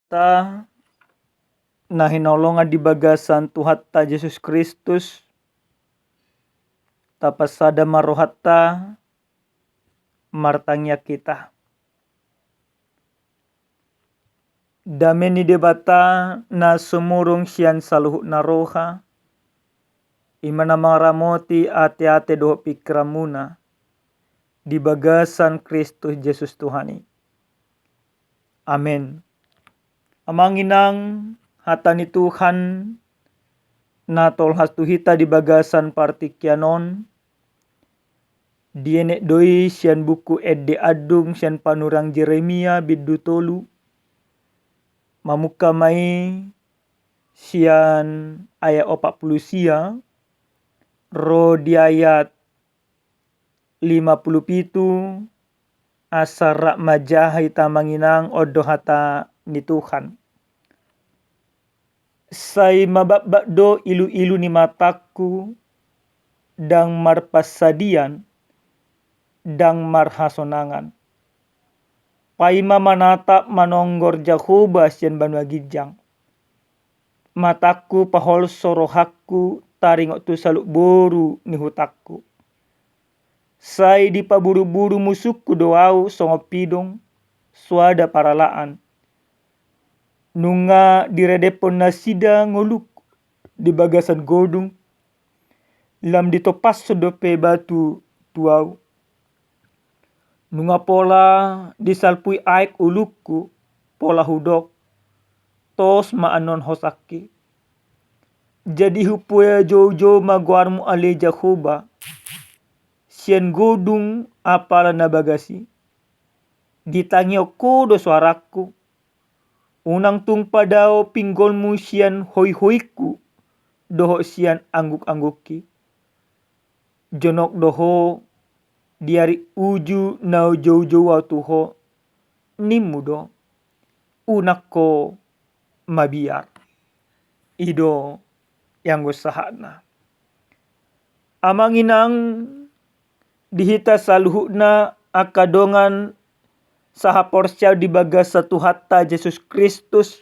Ta na hinolongan di bagasan Tuhan ta Yesus Kristus tapasada marohatta martangya kita. Dameni debata na sumurong siyan saluhut na roha imana maramoti ate-ate doho pikramuna di bagasan Kristus Yesus Tuhani. Amin. Amanginang hatani Tuhan na tolhas tuhita di bagasan partikyanon dienek doi sian buku edde adung sian panurang Jeremia biddu tolu mamuka mai sian ayat 40 sia ro di ayat 57 asara majahai tamanginang odo hata ni Tuhan. Sai mababak do ilu-ilu ni mataku dang marpasadian dang marhasonangan. Paima manata manonggor Jahoba sian banua gijang. Mataku pahol sorohaku taringok tu saluk boru ni hutakku. Sai di paburu-buru musuhku doau songopidong suada paralaan. Nunga diredepon nasida ngoluk di bagasan godung lam ditopas sedope batu tuau. Nunga pola disalpui aik ulukku pola hudok tos maanon hosaki. Jadi hupuya jojo maguarmu ale Jahoba sian godung apala nabagasi. Ditangio kodo suaraku. Unang tung padao pinggolmu sian hoi-hoiku doho sian angguk-angguki. Jonok doho diari uju nau jau-jau tuho nimudo unakko mabiar. Ido yang gosahana. Amanginang dihita saluhuna akadongan saha porsya di bagas satu hatta Yesus Kristus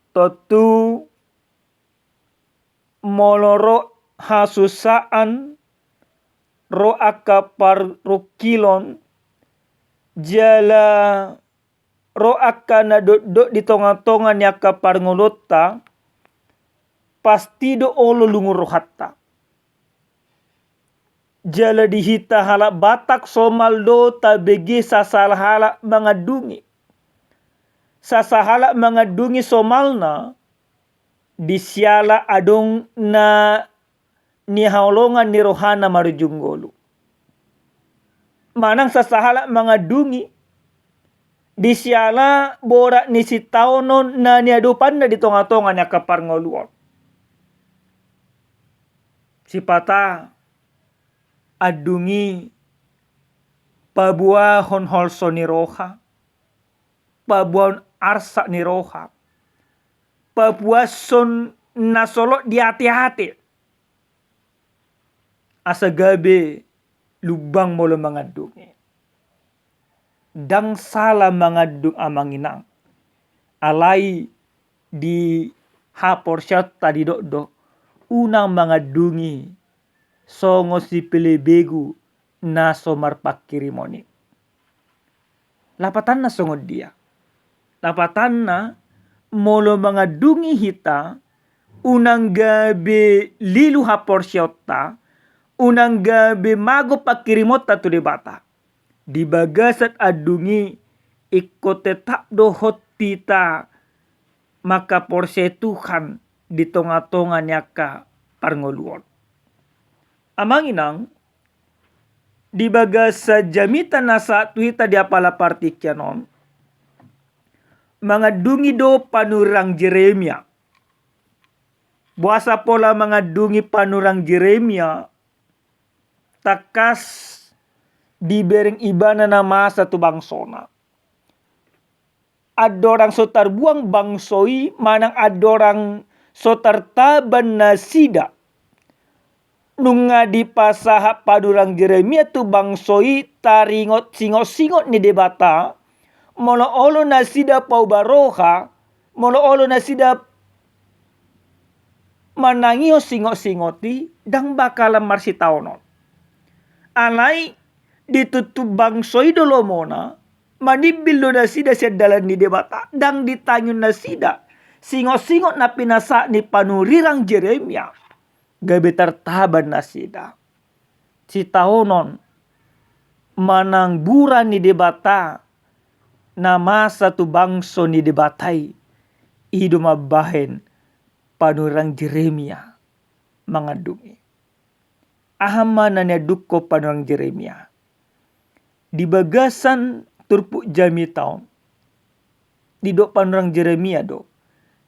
totu moloro hasusaan ro akapar rukilon jala ro akana dot di tonga-tonga ni akapar ngolota pasti do olo lungur rohatta. Jala dihita halak batak somaldo tabegi sasal halak mengadungi. Sasa halak mengadungi somalna disiala adong na ni haulongan ni rohana marujunggolu. Manang sasa halak mengadungi disiala borak ni sitaunon na ni adupan na di tonga-tonga ni akapar ngoluon. Sipata adungi pabuahon holso ni roha, pabuahon arsa ni roha, pabuason nasolok di hati-hati. Asagabe lubang molo mengadungi. Dang salah mengadung amanginang. Alai di hapor syat tadi dok unang mengadungi songo si pelebegu na somar pakirimoni. Lapatan na songo dia. Lapatan na molo mengadungi hita unang gabe lilu hapor syota unang gabe mago pakirimota tu debata. Di bagasat adungi ikut tetap dohot tita maka porsye Tuhan di tonga-tonga nyaka parngoluon. Amanginang di bagasa jamita nasa tuhita di apala partikyanon mengadungi do panurang Jeremia. Buasa pola mengadungi panurang Jeremia takas di bereng ibana nama satu bangsona. Adorang sotar buang bangsoi manang adorang sotar taban nasida. Nunga di pasaha padurang Jeremia tu bangsoi taringot singot-singot ni debata Molo olo na sida pau baroha, molo olo na sida manangio singo-singoti, dang bakalan marsitaonon. Alay, ditutup bangsoi dolo mona, manibil do na sida siya dalan ni debata, dang ditanyon na sida, singo-singot na pinasa ni panurirang Jeremia, gabi tartaban na sida. Si taonon, manang buran ni debata, na masa tu bangso ni debatay, ido mabahen, panurang Jeremia, mga dungi. Ahama na niya dukko panurang Jeremia. Di bagasan turpu jami taon, di do panurang Jeremia do,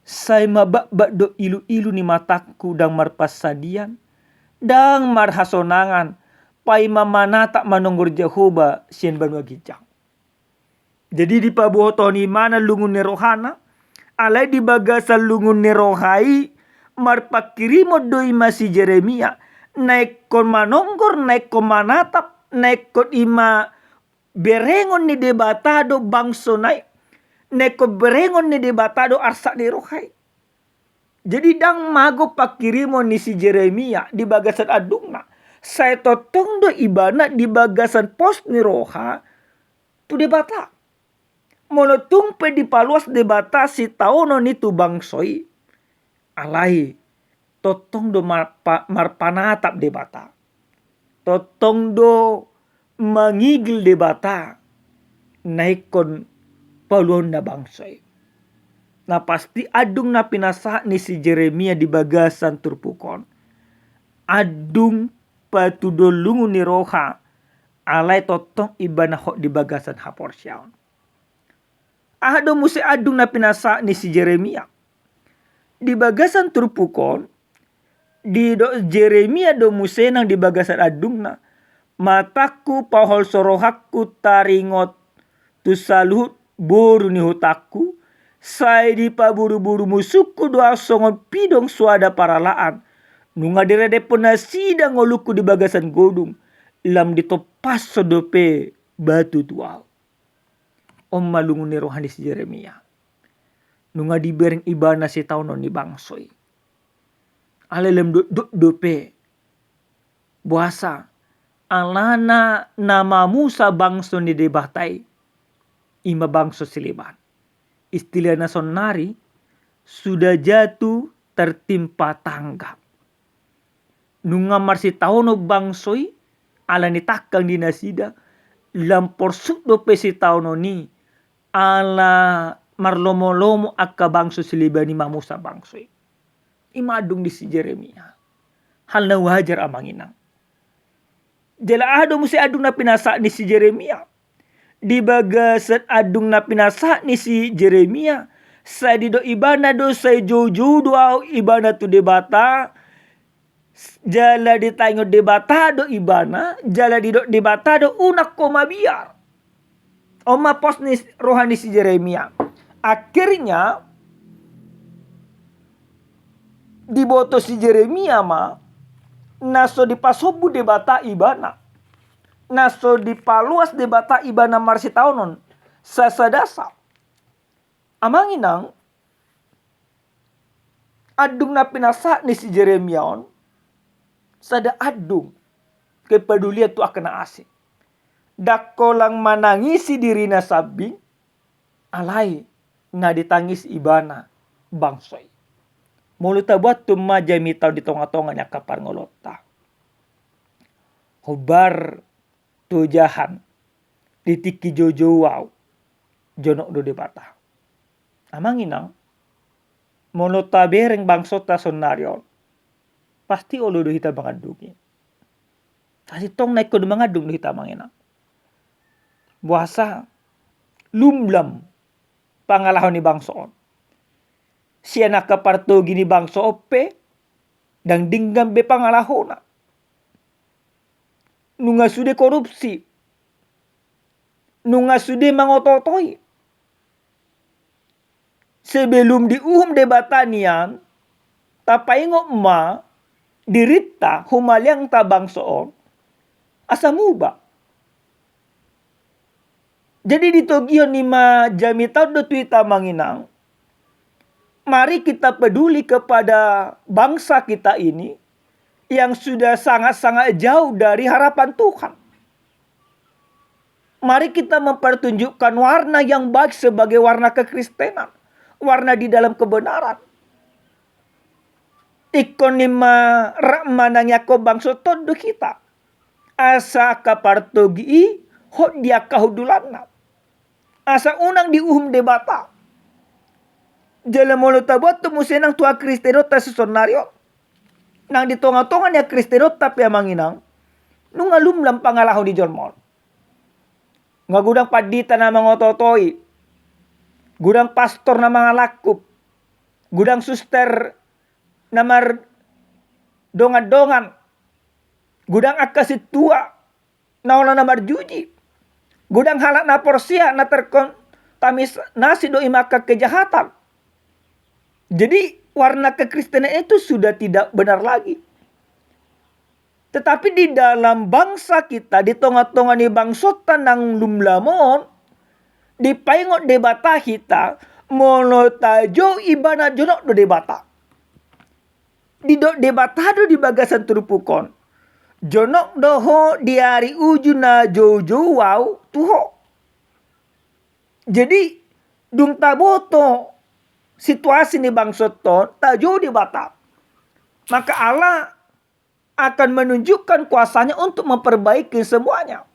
say mabakbak do ilu-ilu ni mataku dang marpasadian, dang marhasonangan, pay mamanata manunggur Jehovah sien banua gijang. Jadi di pabuhoto ni mana lungun ni rohana, alay di bagasan lungun ni rohai, marpakirimo doi masih Jeremia, naik kon manonggor, naik kon manatap, naik kon ima berengon ni debatado bangso naik kon berengon ni debatado arsa di rohai. Jadi dang mago pakirimo ni si Jeremia di bagasan adungna, saya totong do ibana di bagasan pos ni roha tu debata. Monotung pe di paluas debata si taono ni tu bangsoi, alai totong do marpanatap debata, totong do mangigil debata, naikon paluon na bangsoi. Na pasti adung na pinasa ni si Jeremia di bagasan turpukon, adung patudolungu ni roha, alai totong ibana hok di bagasan haporsyaon. Ahado musi adung na pinasa ni si Jeremia. Di bagasan turpukon, di do Jeremia do musenang di bagasan adung na, mataku pahol sorohakku taringot tu saluhut boru ni hutakku, say di paburu-buru musuku doa songon pidong suada paralaan, nunga direde penasida ngoluku di bagasan godung, lam ditopas sodope batu tuau. Om malungun ni rohani si Jeremia, nunga dibereng ibana si taunon ni bangsoi, alelem dope buasa alana nama Musa bangso ni debatai, ima bangso siliban, istilah nasonari sudah jatuh tertimpa tangga. Nunga marsi tauno bangsoi ala ni takang dinasida, lampor sukdo pe si tauno ni ala marlomo-lomo akka bangso silibani mamusa bangsoi. Imadung di si Jeremia, hal na wajar amanginang. Jala ado musi adung na pinasa ni si Jeremia. Di bagasan adung na pinasa ni si Jeremia, sa di do ibana do say jojo do au ibana tu debata, jala di tango debata do ibana, jala di do debata do unak ko mabiar. Oma pos ni rohani si Jeremia. Akhirnya diboto si Jeremia ma, naso di pasobu debata ibana, naso di paluas debata ibana marsi taunon sasadasa. Amanginang adung na pinasa ni si Jeremia on, sada adung kepedulian tu akan asing. Dako lang manangisi diri na sabing, alay nga ditangis ibana bangsoi. Mulu tabuat tumaja mitaw di tonga-tonga niya kapar ngolota. Hubar tujahan ditiki jojo wow jonok do debata. Amanginang mulu tabereng bangsota sonaryon, pasti olo do hita mangadugi. Kasi tong naik ko do mangadung do hita manginang. Buasa lumlam pangalahon ni bangsoon. Siya nakapartogi ni bangso ope, dang dinggam be pangalahona. Nunga sude korupsi, nunga sude mangototoy. Sebelum diuhum debatanian, tapaingo ma dirita humaliang tabangsoon, asamuba. Jadi di Tokyo nima jami tahun do tuita manginang. Mari kita peduli kepada bangsa kita ini yang sudah sangat-sangat jauh dari harapan Tuhan. Mari kita mempertunjukkan warna yang baik sebagai warna kekristenan. Warna di dalam kebenaran. Ikon nima rakmananya ko bangsa todo kita. Asa kapartogi hot dia kahudulana. Asa unang di debata. Jalan mulu tabot temu senang tua kristeno ta sesonario. Nang di tonga-tongan ya kristeno tapi amanginang. Nungalum lam pangalaho di jolmol. Nga gudang padita na mga ototoi. Gudang pastor na mga lakup. Gudang suster na dongan-dongan. Gudang akasit tua na wala na marjuji. Gudang halak na porsia na terkontamis nasi do imaka kejahatan. Jadi warna kekristenan itu sudah tidak benar lagi. Tetapi di dalam bangsa kita, di tengah-tengah ni bangsa nang lumlamon, di paingot debata kita, monotajo ibana jonok do debata. Di do debata do di bagasan turupukon. Jonok doho diari ujuna jojo wow tuho. Jadi dung taboto situasi ni bangsa ton tajo debata. Maka Allah akan menunjukkan kuasanya untuk memperbaiki semuanya.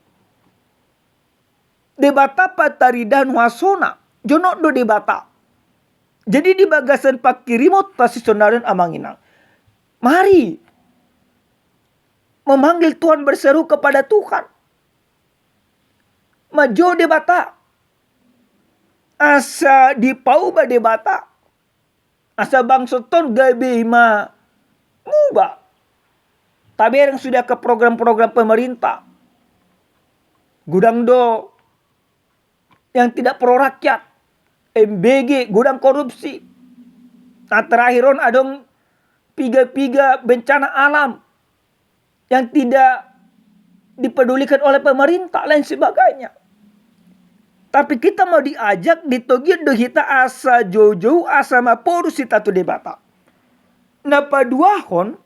Debata pataridan wasona. Jonok do debata. Jadi di bagasan pakirimot tasisonaran amanginang. Mari memanggil Tuhan berseru kepada Tuhan. Maju debata. Asa dipauba debata. Asa bangsa ton gabi ma muba. Tapi yang sudah ke program-program pemerintah. Gudang do yang tidak pro rakyat. MBG, gudang korupsi. Nah terakhiron adong piga-piga bencana alam. Yang tidak dipedulikan oleh pemerintah, lain sebagainya. Tapi kita mau diajak ditogir do kita asa jojo asa maporus kita tu debata. Napa duahon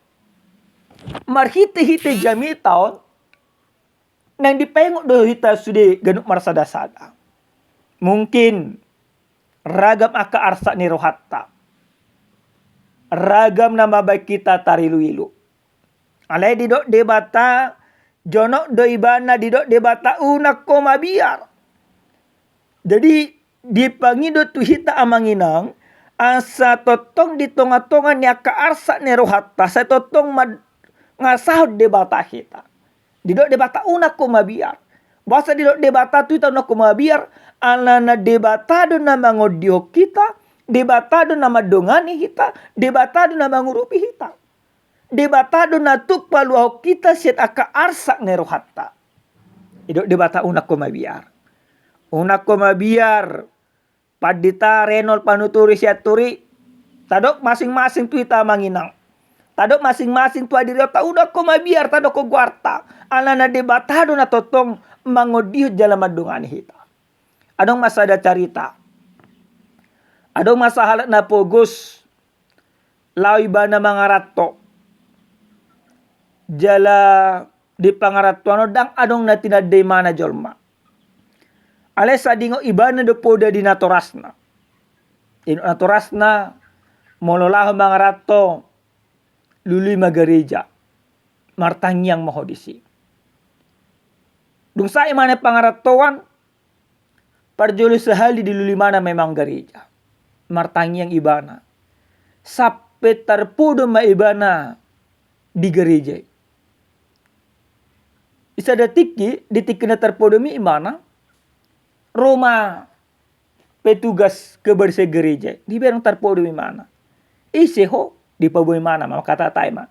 marhite-hite jami taon nang dipengok do kita sudah genuk marsada-sada. Mungkin ragam aka arsa ni rohatta. Ragam nama baik kita tarilu-ilu. Alai di dok debata jonok do ibana di dok debata unak koma biar. Jadi dipangido tu hita amanginang asa totong di tonga-tonga ni aka arsa ni rohatta sa totong ngasahod debata kita. Didok debata una kumabiar. Basa didok debata tu una kumabiar. Alana debata do na mangodio kita. Debata do na madongani kita. Debata do na mangurupi kita. Debata do na tukpaluaho kita siat aka arsak nerohatta. Didok debata una kumabiar. Una kumabiar. Padita renol panuturi siaturi. Tadok masing-masing tu ita manginang. Tadok masing-masing tu adiri ta udah ko mabiar tadok ko guarta. Alana debatado na totong mangodiho jalan madungan hita. Adong masada carita. Adong masahalat na pogus. Lawi ba na mga rato. Jala di pangaratuano dang adong na tinaday mana jolma. Ale sa dingo iba na do poda di natorasna. Ino natorasna mololaho mga rato. Luli magareja. Martangyang mahodisi. Dung sa imana pangaratoan. Parjolo sehali di luli mana memang gereja. Martangyang ibana. Sampai terpudo maibana di gereja. Isa detik na terpudo mi imana. Roma petugas kebersih gereja. Di berang terpudo mi mana. Iseho. Di paboy mana mama kata taima.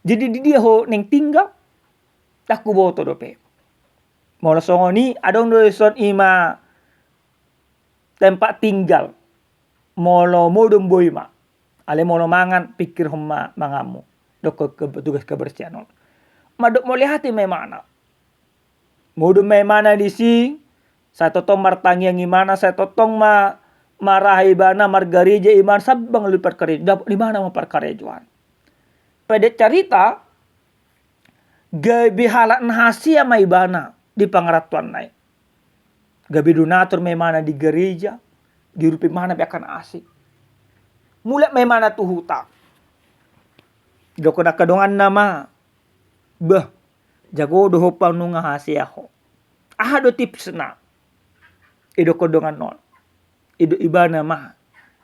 Jadi di dia ho neng tinggal tak ku boto dope. Mola songo ni adong do son ima tempat tinggal. Molo modum boy ma. Ale molo mangan pikir homa mangamu. Dok petugas kebersihan. Madok mo lihati me mana. Modum me mana di si Saya totong martangi yang gimana, saya totong marahi bana margarija iman sabang lipat karejuan. Di mana mau perkarejuan? Pada cerita gabi halat nahasi ama ibana di pangaratuan naik. Gabi donatur memana di gereja, di rupi mana akan asik. Mulai memana tuh huta. Doko nak kadongan nama. Bah, jago doho panunga hasi ako. Do tips na. Ido kodongan non. Ido ibana ma.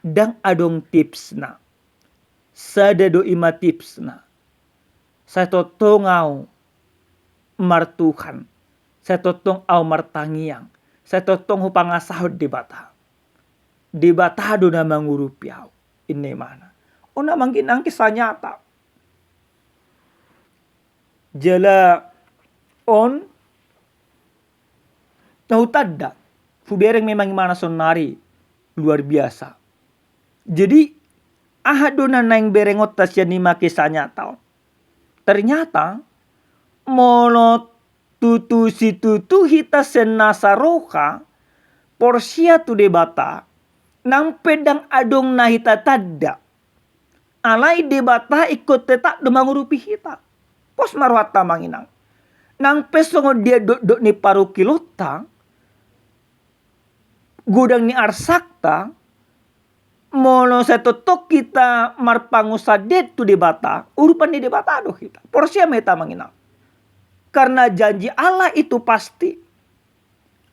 Dang adong tips na. Sada do ima tips na. Sa totong au martuhan. Sa totong au martangiang. Sa totong hupangasahod di bata. Di bata do na mangurupiaw. Ini mana. O na mangginang kisah nyata. Jala on nahutadda. Fubereng memang mana sonari luar biasa. Jadi ahadona naing berengot tasya ni makisanya tau. Ternyata mono tutu si tutu hita senasaroka porsia tu debata nang pedang adong na hita tadda. Alai debata ikut tetak demangurupi hita. Pos marwata manginang. Nang pesongo dia dok ni paru kilota. Gudang ni arsakta. Mono setotok kita marpangusadet tu debata. Urupan di debata aduh kita. Porsia meta manginang. Karena janji Allah itu pasti.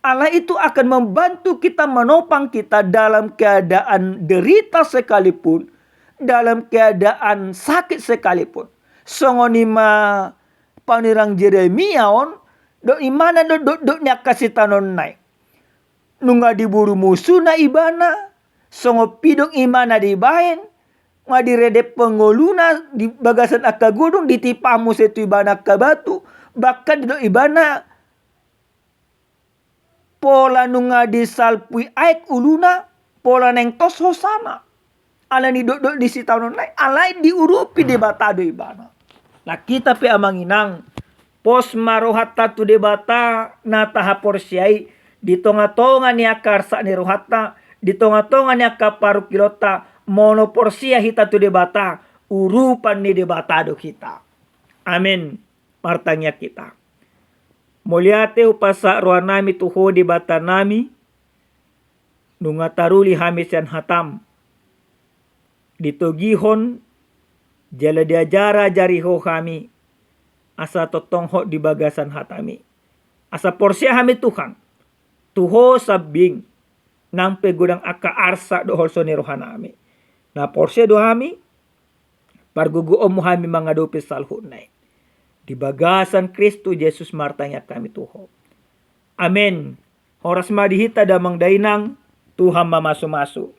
Allah itu akan membantu kita, menopang kita dalam keadaan derita sekalipun. Dalam keadaan sakit sekalipun. Songonima panirang Jeremia on. Do imana do nya kasih tanon naik. Nunga diburu musuh na ibana. Songo pidong imana dibain. Nga diredep pengoluna. Di bagasan akka gudung. Ditipamu setu ibana ka batu. Bahkan do ibana. Pola nunga disalpui aik uluna. Pola neng tos hosana. Ala ni do di sitanon naik. Alai diurupi di batado ibana. Nah kita pe amanginang. Pos marohata tu debata. Nataha porsiai. Di tonga-tonga ni akarsa ni rohata. Di tonga-tonga ni akaparu kilota. Mono porsia hita tu debata. Urupan ni debata do kita. Amin. Martanya kita. Muliate upasa roa nami tuho debata nami. Nunga taruli hamis yan hatam. Ditogihon. Jala diajara jariho kami. Asa totongho di bagasan hatami. Asa porsia hami Tuhan. Tuho sabing nang pegudang aka arsa do holso ni rohanami. Na porsia do hami pargugu omuhami mga dopis salhunay. Di bagasan Kristo Jesus martanya kami tuho. Amen. Horas madihita damang dainang Tuhan mamasu-masu.